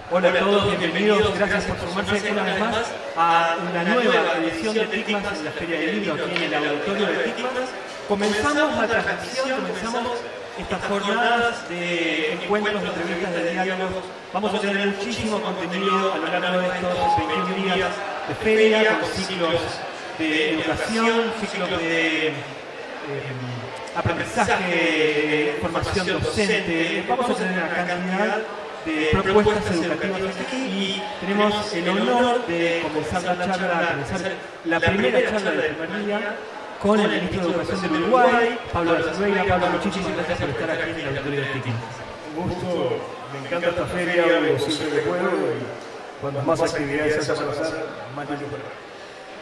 Hola a todos, bienvenidos, gracias por sumarse una vez más a una nueva edición de TICMAS en la Feria del Libro aquí en el auditorio de TICMAS. Comenzamos la transmisión, comenzamos estas jornadas de encuentros, de entrevistas, de diálogos. Vamos a tener muchísimo contenido a lo largo de estos 21 días de feria, con ciclos de educación, ciclos de aprendizaje, formación docente. Vamos a tener una cantidad de propuestas educativas aquí y tenemos el honor de comenzar la primera charla del primer día con el ministro de Educación del Uruguay, Pablo de Silveira. Pablo, muchísimas gracias por estar aquí en el auditorio de TICMAS. Un gusto, me encanta esta feria, vengo siempre que puedo y cuando más actividades haya para hacer, más lindo para.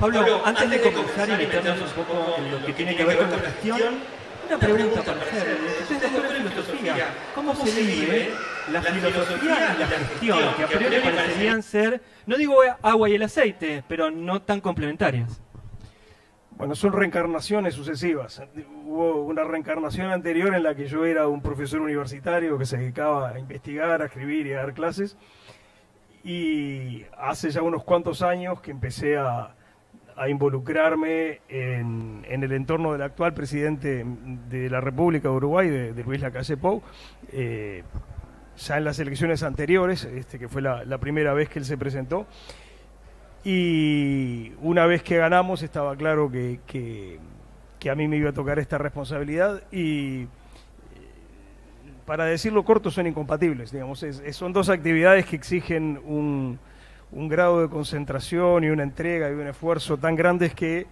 Pablo, antes de comenzar y meternos un poco en lo que tiene que ver con la gestión, una pregunta para hacer. Usted es doctor en filosofía. ¿Cómo se vive la filosofía y la gestión, que a priori parecerían ser, no digo agua y el aceite, pero no tan complementarias? Bueno, son reencarnaciones sucesivas. Hubo una reencarnación anterior en la que yo era un profesor universitario que se dedicaba a investigar, a escribir y a dar clases. Y hace ya unos cuantos años que empecé a involucrarme en el entorno del actual presidente de la República de Uruguay, de Luis Lacalle Pou, ya en las elecciones anteriores, que fue la primera vez que él se presentó. Y una vez que ganamos estaba claro que a mí me iba a tocar esta responsabilidad y, para decirlo corto, son incompatibles, digamos. Son dos actividades que exigen un grado de concentración y una entrega y un esfuerzo tan grandes que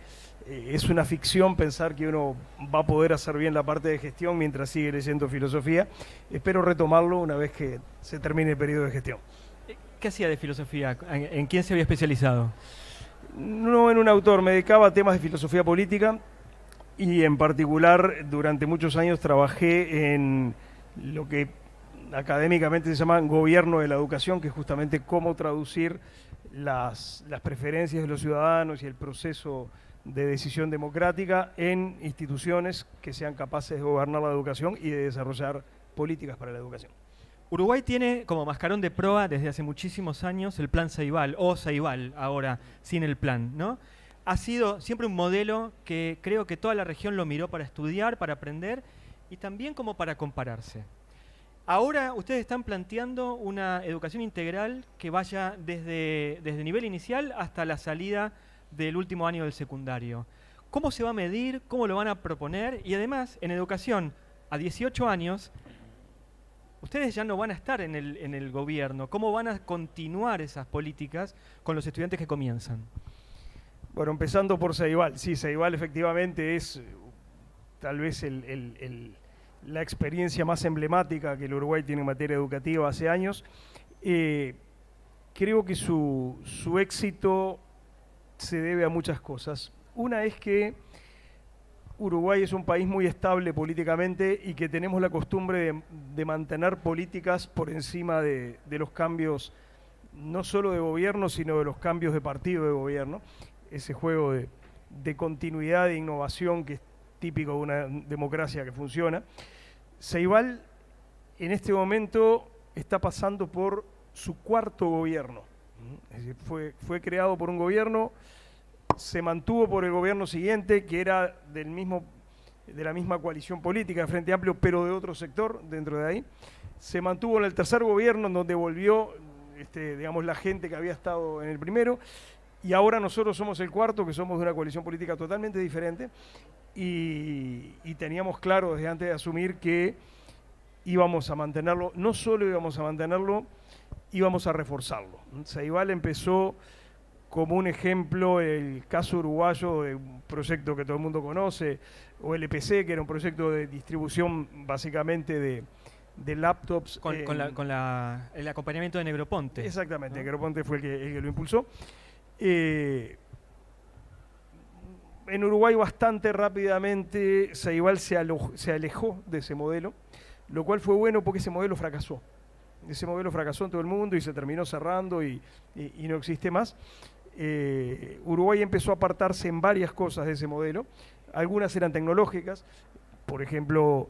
es una ficción pensar que uno va a poder hacer bien la parte de gestión mientras sigue leyendo filosofía. Espero retomarlo una vez que se termine el periodo de gestión. ¿Qué hacía de filosofía? ¿En quién se había especializado? No en un autor, me dedicaba a temas de filosofía política y en particular durante muchos años trabajé en lo que académicamente se llama gobierno de la educación, que es justamente cómo traducir las preferencias de los ciudadanos y el proceso de decisión democrática en instituciones que sean capaces de gobernar la educación y de desarrollar políticas para la educación. Uruguay tiene como mascarón de proa desde hace muchísimos años el plan Ceibal, o Ceibal ahora, sin el plan, ¿no? Ha sido siempre un modelo que creo que toda la región lo miró para estudiar, para aprender y también como para compararse. Ahora ustedes están planteando una educación integral que vaya desde nivel inicial hasta la salida del último año del secundario. ¿Cómo se va a medir? ¿Cómo lo van a proponer? Y además, en educación, a 18 años, ustedes ya no van a estar en el gobierno. ¿Cómo van a continuar esas políticas con los estudiantes que comienzan? Bueno, empezando por Ceibal. Sí, Ceibal efectivamente es tal vez la experiencia más emblemática que el Uruguay tiene en materia educativa hace años. Creo que su éxito se debe a muchas cosas. Una es que Uruguay es un país muy estable políticamente y que tenemos la costumbre de mantener políticas por encima de los cambios, no solo de gobierno, sino de los cambios de partido de gobierno. Ese juego de continuidad e innovación que es típico de una democracia que funciona. Ceibal en este momento está pasando por su cuarto gobierno. Es decir, fue creado por un gobierno, se mantuvo por el gobierno siguiente, que era de la misma coalición política de Frente Amplio, pero de otro sector dentro de ahí. Se mantuvo en el tercer gobierno, en donde volvió digamos, la gente que había estado en el primero, y ahora nosotros somos el cuarto, que somos de una coalición política totalmente diferente, y teníamos claro desde antes de asumir que íbamos a mantenerlo, no solo íbamos a mantenerlo, íbamos a reforzarlo. Ceibal empezó como un ejemplo el caso uruguayo de un proyecto que todo el mundo conoce, o el EPC, que era un proyecto de distribución básicamente de laptops. Con el acompañamiento de Negroponte. Exactamente, ¿no? Negroponte fue el que lo impulsó. En Uruguay bastante rápidamente Ceibal se alejó de ese modelo, lo cual fue bueno porque ese modelo fracasó. Ese modelo fracasó en todo el mundo y se terminó cerrando y no existe más. Uruguay empezó a apartarse en varias cosas de ese modelo. Algunas eran tecnológicas, por ejemplo,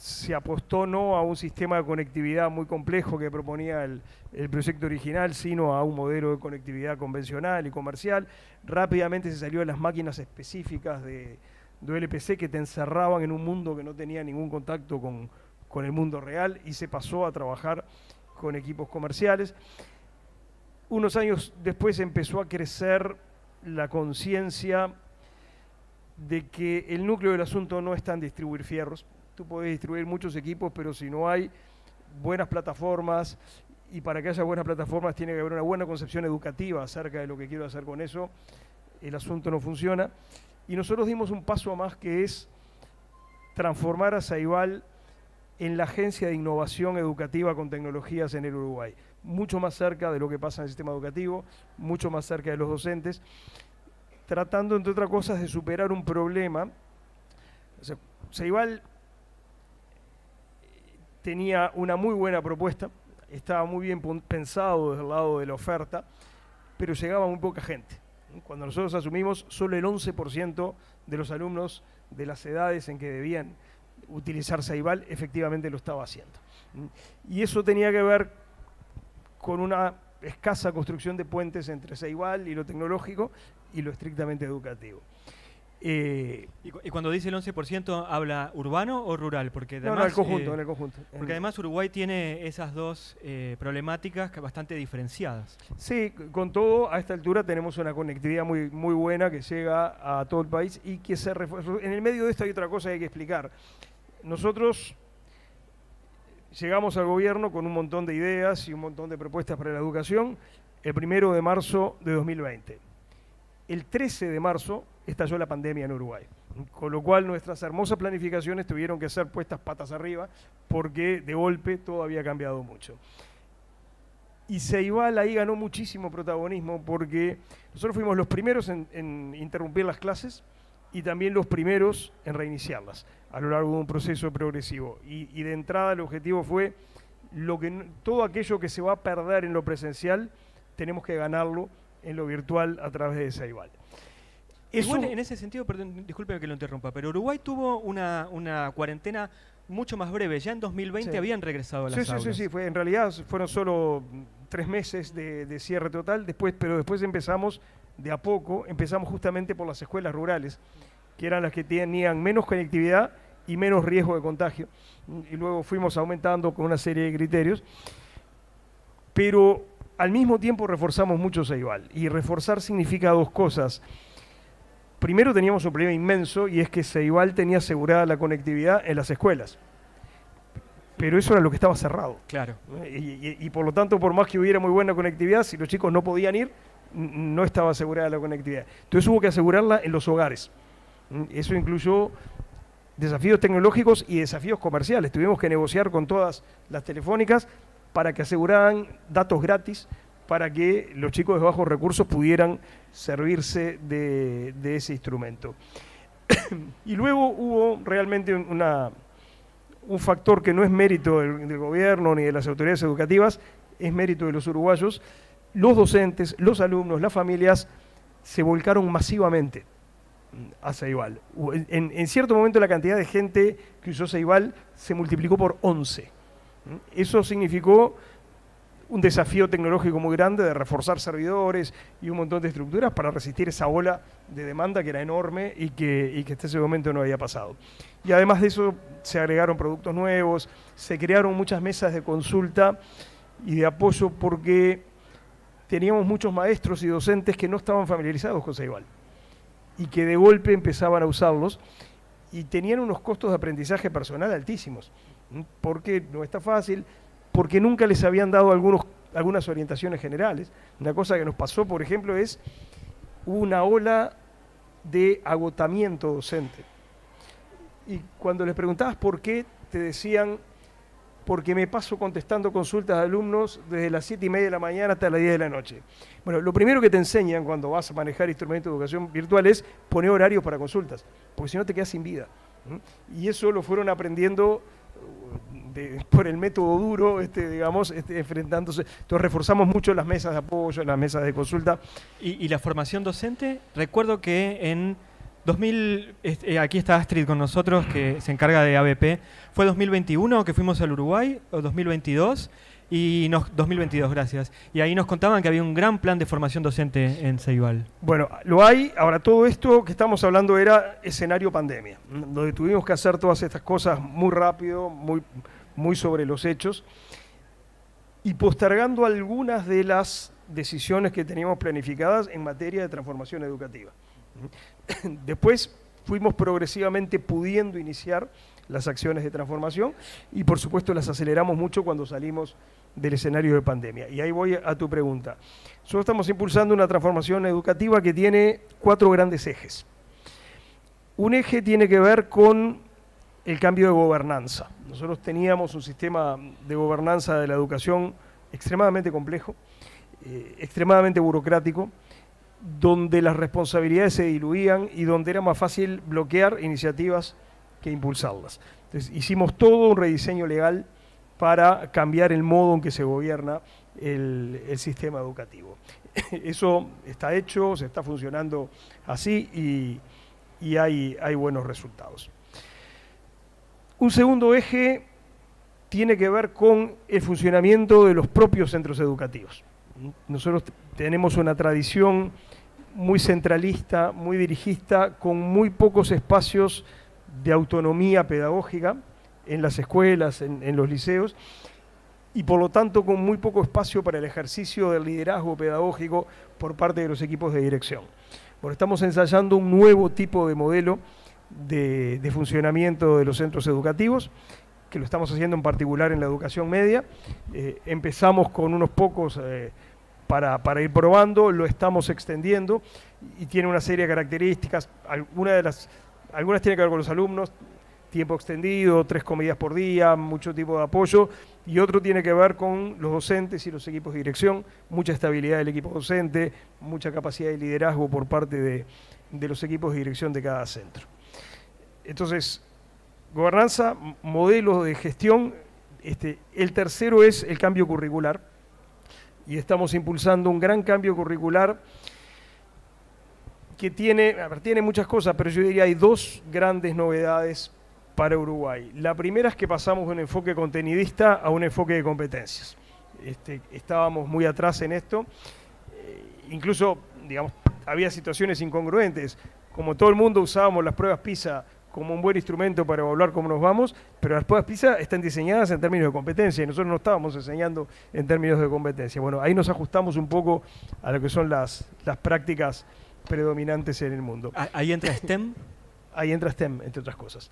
se apostó no a un sistema de conectividad muy complejo que proponía el proyecto original, sino a un modelo de conectividad convencional y comercial. Rápidamente se salió de las máquinas específicas de OLPC que te encerraban en un mundo que no tenía ningún contacto con el mundo real y se pasó a trabajar con equipos comerciales. Unos años después empezó a crecer la conciencia de que el núcleo del asunto no está en distribuir fierros. Tú puedes distribuir muchos equipos, pero si no hay buenas plataformas, y para que haya buenas plataformas tiene que haber una buena concepción educativa acerca de lo que quiero hacer con eso, el asunto no funciona. Y nosotros dimos un paso más, que es transformar a Ceibal en la agencia de innovación educativa con tecnologías en el Uruguay. Mucho más cerca de lo que pasa en el sistema educativo, mucho más cerca de los docentes, tratando, entre otras cosas, de superar un problema. O sea, Ceibal tenía una muy buena propuesta, estaba muy bien pensado desde el lado de la oferta, pero llegaba muy poca gente. Cuando nosotros asumimos, solo el 11% de los alumnos de las edades en que debían utilizar Ceibal efectivamente lo estaba haciendo. Y eso tenía que ver con una escasa construcción de puentes entre Ceibal y lo tecnológico y lo estrictamente educativo. Y cuando dice el 11%, ¿habla urbano o rural? Porque además, no, en el conjunto, en el conjunto. Porque además Uruguay tiene esas dos problemáticas bastante diferenciadas. Sí, con todo, a esta altura tenemos una conectividad muy buena que llega a todo el país y que se refuerza. En el medio de esto hay otra cosa que hay que explicar. Nosotros llegamos al gobierno con un montón de ideas y un montón de propuestas para la educación el 1 de marzo de 2020. El 13 de marzo estalló la pandemia en Uruguay, con lo cual nuestras hermosas planificaciones tuvieron que ser puestas patas arriba porque de golpe todo había cambiado mucho. Y Ceibal ahí ganó muchísimo protagonismo porque nosotros fuimos los primeros en interrumpir las clases y también los primeros en reiniciarlas a lo largo de un proceso progresivo. Y de entrada el objetivo fue todo aquello que se va a perder en lo presencial, tenemos que ganarlo en lo virtual a través de Ceibal. Igual, en ese sentido, perdón, disculpe que lo interrumpa, pero Uruguay tuvo una cuarentena mucho más breve. Ya en 2020 habían regresado a las aulas. Sí. En realidad fueron solo 3 meses de cierre total, pero después empezamos de a poco, empezamos justamente por las escuelas rurales, que eran las que tenían menos conectividad y menos riesgo de contagio. Y luego fuimos aumentando con una serie de criterios. Pero al mismo tiempo reforzamos mucho Ceibal. Y reforzar significa dos cosas. Primero teníamos un problema inmenso y es que Ceibal tenía asegurada la conectividad en las escuelas. Pero eso era lo que estaba cerrado. Claro. Y por lo tanto, por más que hubiera muy buena conectividad, si los chicos no podían ir, no estaba asegurada la conectividad. Entonces hubo que asegurarla en los hogares. Eso incluyó desafíos tecnológicos y desafíos comerciales. Tuvimos que negociar con todas las telefónicas para que aseguraran datos gratis para que los chicos de bajos recursos pudieran servirse de ese instrumento. Y luego hubo realmente un factor que no es mérito del gobierno ni de las autoridades educativas, es mérito de los uruguayos. Los docentes, los alumnos, las familias se volcaron masivamente a Ceibal. En cierto momento la cantidad de gente que usó Ceibal se multiplicó por 11. Eso significó un desafío tecnológico muy grande de reforzar servidores y un montón de estructuras para resistir esa ola de demanda que era enorme y que hasta ese momento no había pasado. Y además de eso se agregaron productos nuevos, se crearon muchas mesas de consulta y de apoyo porque teníamos muchos maestros y docentes que no estaban familiarizados con Ceibal y que de golpe empezaban a usarlos y tenían unos costos de aprendizaje personal altísimos, porque no está fácil, porque nunca les habían dado algunas orientaciones generales. Una cosa que nos pasó, por ejemplo, hubo una ola de agotamiento docente. Y cuando les preguntabas por qué, te decían, porque me paso contestando consultas de alumnos desde las 7:30 de la mañana hasta las 10 de la noche. Bueno, lo primero que te enseñan cuando vas a manejar instrumentos de educación virtual es poner horarios para consultas, porque si no te quedas sin vida. Y eso lo fueron aprendiendo por el método duro, enfrentándose. Entonces reforzamos mucho las mesas de apoyo, las mesas de consulta. ¿Y la formación docente? Recuerdo que en Aquí está Astrid con nosotros, que se encarga de ABP. ¿Fue 2021 que fuimos al Uruguay o 2022? 2022, gracias. Y ahí nos contaban que había un gran plan de formación docente en Ceibal. Bueno, lo hay. Ahora, todo esto que estamos hablando era escenario pandemia, donde tuvimos que hacer todas estas cosas muy rápido, muy sobre los hechos, y postergando algunas de las decisiones que teníamos planificadas en materia de transformación educativa. Después fuimos progresivamente pudiendo iniciar las acciones de transformación y por supuesto las aceleramos mucho cuando salimos del escenario de pandemia. Y ahí voy a tu pregunta. Nosotros estamos impulsando una transformación educativa que tiene 4 grandes ejes. Un eje tiene que ver con el cambio de gobernanza. Nosotros teníamos un sistema de gobernanza de la educación extremadamente complejo, extremadamente burocrático, donde las responsabilidades se diluían y donde era más fácil bloquear iniciativas que impulsarlas. Entonces hicimos todo un rediseño legal para cambiar el modo en que se gobierna el sistema educativo. Eso está hecho, se está funcionando así y hay buenos resultados. Un segundo eje tiene que ver con el funcionamiento de los propios centros educativos. Nosotros tenemos una tradición muy centralista, muy dirigista, con muy pocos espacios de autonomía pedagógica en las escuelas, en los liceos, y por lo tanto con muy poco espacio para el ejercicio del liderazgo pedagógico por parte de los equipos de dirección. Bueno, estamos ensayando un nuevo tipo de modelo de funcionamiento de los centros educativos, que lo estamos haciendo en particular en la educación media. Empezamos con unos pocos para ir probando, lo estamos extendiendo y tiene una serie de características. Algunas tienen que ver con los alumnos, tiempo extendido, 3 comidas por día, mucho tipo de apoyo, y otro tiene que ver con los docentes y los equipos de dirección, mucha estabilidad del equipo docente, mucha capacidad de liderazgo por parte de los equipos de dirección de cada centro. Entonces, gobernanza, modelos de gestión. El tercero es el cambio curricular, y estamos impulsando un gran cambio curricular que tiene muchas cosas, pero yo diría hay 2 grandes novedades para Uruguay. La primera es que pasamos de un enfoque contenidista a un enfoque de competencias. Estábamos muy atrás en esto, incluso, digamos, había situaciones incongruentes. Como todo el mundo usábamos las pruebas PISA como un buen instrumento para evaluar cómo nos vamos, pero las pruebas PISA están diseñadas en términos de competencia y nosotros no estábamos enseñando en términos de competencia. Bueno, ahí nos ajustamos un poco a lo que son las prácticas predominantes en el mundo. ¿Ahí entra STEM? Ahí entra STEM, entre otras cosas.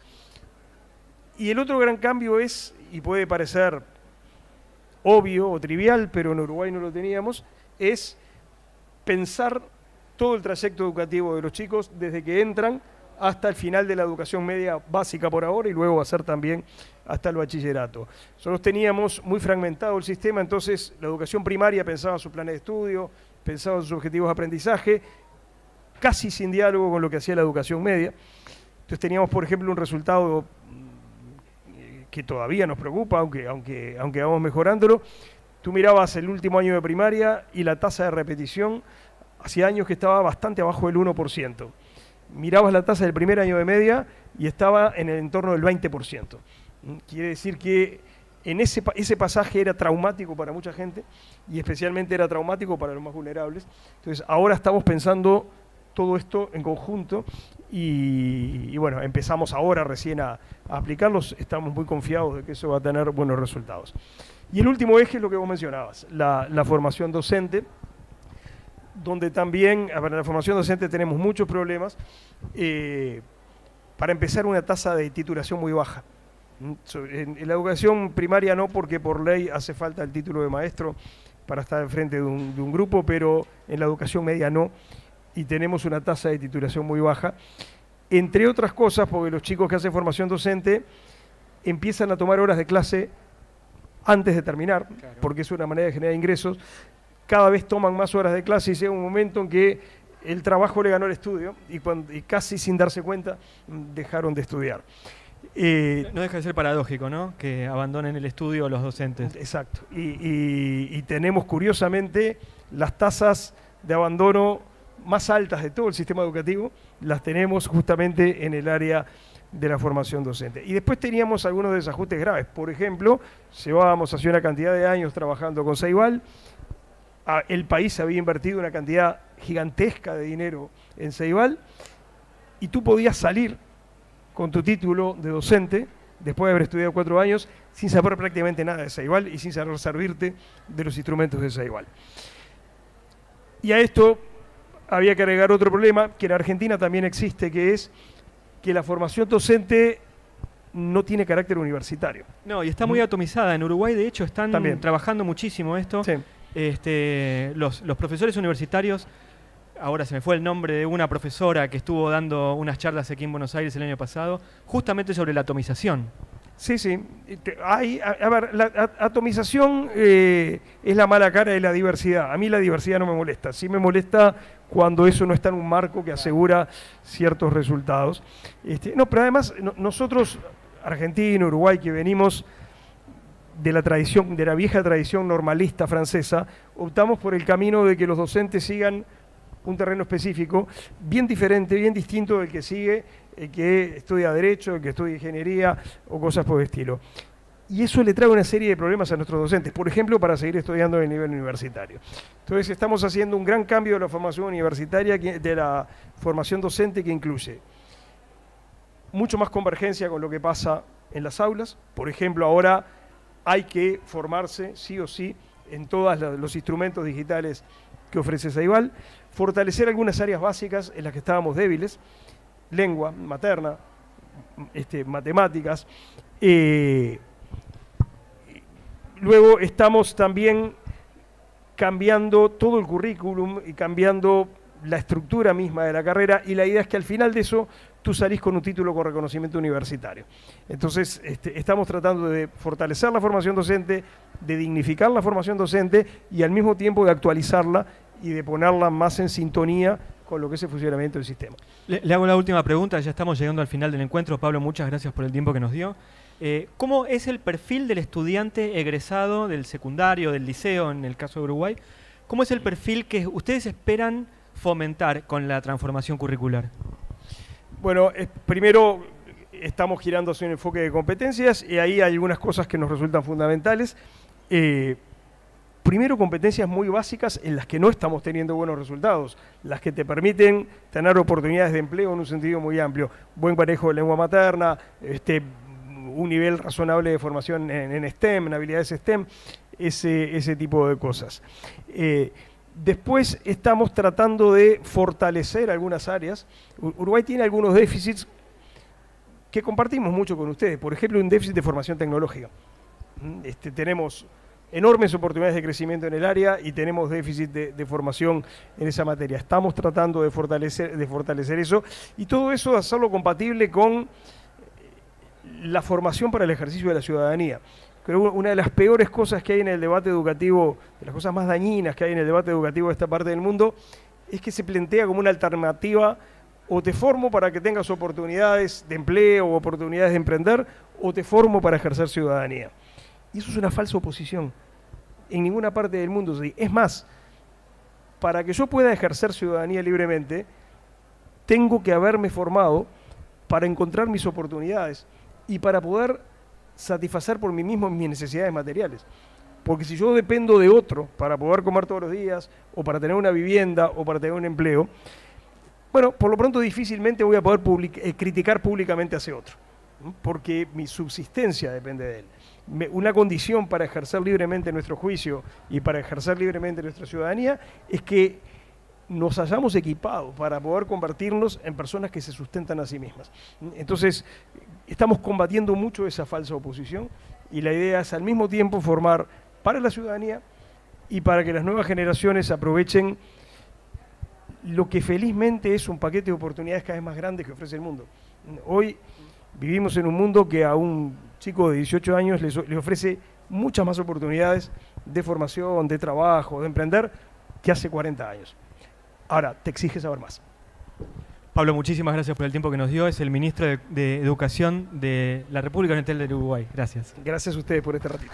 Y el otro gran cambio es, y puede parecer obvio o trivial, pero en Uruguay no lo teníamos, es pensar todo el trayecto educativo de los chicos desde que entran hasta el final de la educación media básica por ahora y luego va a ser también hasta el bachillerato. Nosotros teníamos muy fragmentado el sistema, entonces la educación primaria pensaba sus planes de estudio, pensaba sus objetivos de aprendizaje, casi sin diálogo con lo que hacía la educación media. Entonces teníamos, por ejemplo, un resultado que todavía nos preocupa, aunque vamos mejorándolo. Tú mirabas el último año de primaria y la tasa de repetición hacía años que estaba bastante abajo del 1%. Mirabas la tasa del primer año de media y estaba en el entorno del 20%. Quiere decir que en ese pasaje era traumático para mucha gente y especialmente era traumático para los más vulnerables. Entonces ahora estamos pensando todo esto en conjunto y bueno, empezamos ahora recién a aplicarlos. Estamos muy confiados de que eso va a tener buenos resultados. Y el último eje es lo que vos mencionabas, la formación docente, donde también, en la formación docente tenemos muchos problemas. Para empezar, una tasa de titulación muy baja. En la educación primaria no, porque por ley hace falta el título de maestro para estar enfrente de un grupo, pero en la educación media no, y tenemos una tasa de titulación muy baja, entre otras cosas porque los chicos que hacen formación docente empiezan a tomar horas de clase antes de terminar, claro, porque es una manera de generar ingresos. Cada vez toman más horas de clase y llega un momento en que el trabajo le ganó el estudio y casi sin darse cuenta dejaron de estudiar. No deja de ser paradójico, ¿no? Que abandonen el estudio los docentes. Exacto. Y tenemos curiosamente las tasas de abandono más altas de todo el sistema educativo, las tenemos justamente en el área de la formación docente. Y después teníamos algunos desajustes graves. Por ejemplo, llevábamos hace una cantidad de años trabajando con Ceibal, el país había invertido una cantidad gigantesca de dinero en Ceibal, y tú podías salir con tu título de docente, después de haber estudiado 4 años, sin saber prácticamente nada de Ceibal y sin saber servirte de los instrumentos de Ceibal. Y a esto había que agregar otro problema, que en Argentina también existe, que es que la formación docente no tiene carácter universitario. No, y está muy atomizada. En Uruguay, de hecho, están también trabajando muchísimo esto. Sí. Los profesores universitarios, ahora se me fue el nombre de una profesora que estuvo dando unas charlas aquí en Buenos Aires el año pasado, justamente sobre la atomización. Sí, sí. A ver, la atomización es la mala cara de la diversidad. A mí la diversidad no me molesta. Sí me molesta cuando eso no está en un marco que asegura ciertos resultados. No, pero además nosotros, Argentina, Uruguay, que venimos de la tradición, de la vieja tradición normalista francesa, optamos por el camino de que los docentes sigan un terreno específico, bien diferente, bien distinto del que sigue el que estudia Derecho, el que estudia Ingeniería o cosas por el estilo. Y eso le trae una serie de problemas a nuestros docentes, por ejemplo, para seguir estudiando en el nivel universitario. Entonces estamos haciendo un gran cambio de la formación universitaria, de la formación docente, que incluye mucho más convergencia con lo que pasa en las aulas. Por ejemplo, ahora hay que formarse sí o sí en todos los instrumentos digitales que ofrece Ceibal, fortalecer algunas áreas básicas en las que estábamos débiles, lengua materna, matemáticas. Luego estamos también cambiando todo el currículum y cambiando la estructura misma de la carrera, y la idea es que al final de eso tú salís con un título con reconocimiento universitario. Entonces estamos tratando de fortalecer la formación docente, de dignificar la formación docente y al mismo tiempo de actualizarla y de ponerla más en sintonía con lo que es el funcionamiento del sistema. Le hago la última pregunta, ya estamos llegando al final del encuentro. Pablo, muchas gracias por el tiempo que nos dio. ¿Cómo es el perfil del estudiante egresado del secundario, del liceo, en el caso de Uruguay? ¿Cómo es el perfil que ustedes esperan fomentar con la transformación curricular? Bueno, primero estamos girando hacia un enfoque de competencias y ahí hay algunas cosas que nos resultan fundamentales. Primero, competencias muy básicas en las que no estamos teniendo buenos resultados, las que te permiten tener oportunidades de empleo en un sentido muy amplio. Buen manejo de lengua materna, un nivel razonable de formación en STEM, en habilidades STEM, ese tipo de cosas. Después estamos tratando de fortalecer algunas áreas. Uruguay tiene algunos déficits que compartimos mucho con ustedes. Por ejemplo, un déficit de formación tecnológica. Tenemos enormes oportunidades de crecimiento en el área y tenemos déficit de formación en esa materia. Estamos tratando de fortalecer eso, y todo eso de hacerlo compatible con la formación para el ejercicio de la ciudadanía. Creo que una de las peores cosas que hay en el debate educativo, de las cosas más dañinas que hay en el debate educativo de esta parte del mundo, es que se plantea como una alternativa: o te formo para que tengas oportunidades de empleo o oportunidades de emprender, o te formo para ejercer ciudadanía. Y eso es una falsa oposición. En ninguna parte del mundo. Es más, para que yo pueda ejercer ciudadanía libremente, tengo que haberme formado para encontrar mis oportunidades y para poder satisfacer por mí mismo mis necesidades materiales. Porque si yo dependo de otro para poder comer todos los días, o para tener una vivienda, o para tener un empleo, bueno, por lo pronto difícilmente voy a poder criticar públicamente a ese otro, ¿no? Porque mi subsistencia depende de él. Una condición para ejercer libremente nuestro juicio y para ejercer libremente nuestra ciudadanía es que nos hayamos equipado para poder convertirnos en personas que se sustentan a sí mismas. Entonces, estamos combatiendo mucho esa falsa oposición, y la idea es al mismo tiempo formar para la ciudadanía y para que las nuevas generaciones aprovechen lo que felizmente es un paquete de oportunidades cada vez más grande que ofrece el mundo. Hoy vivimos en un mundo que a un chico de 18 años le ofrece muchas más oportunidades de formación, de trabajo, de emprender, que hace 40 años. Ahora, te exige saber más. Pablo, muchísimas gracias por el tiempo que nos dio. Es el ministro de Educación de la República Oriental del Uruguay. Gracias. Gracias a ustedes por este ratito.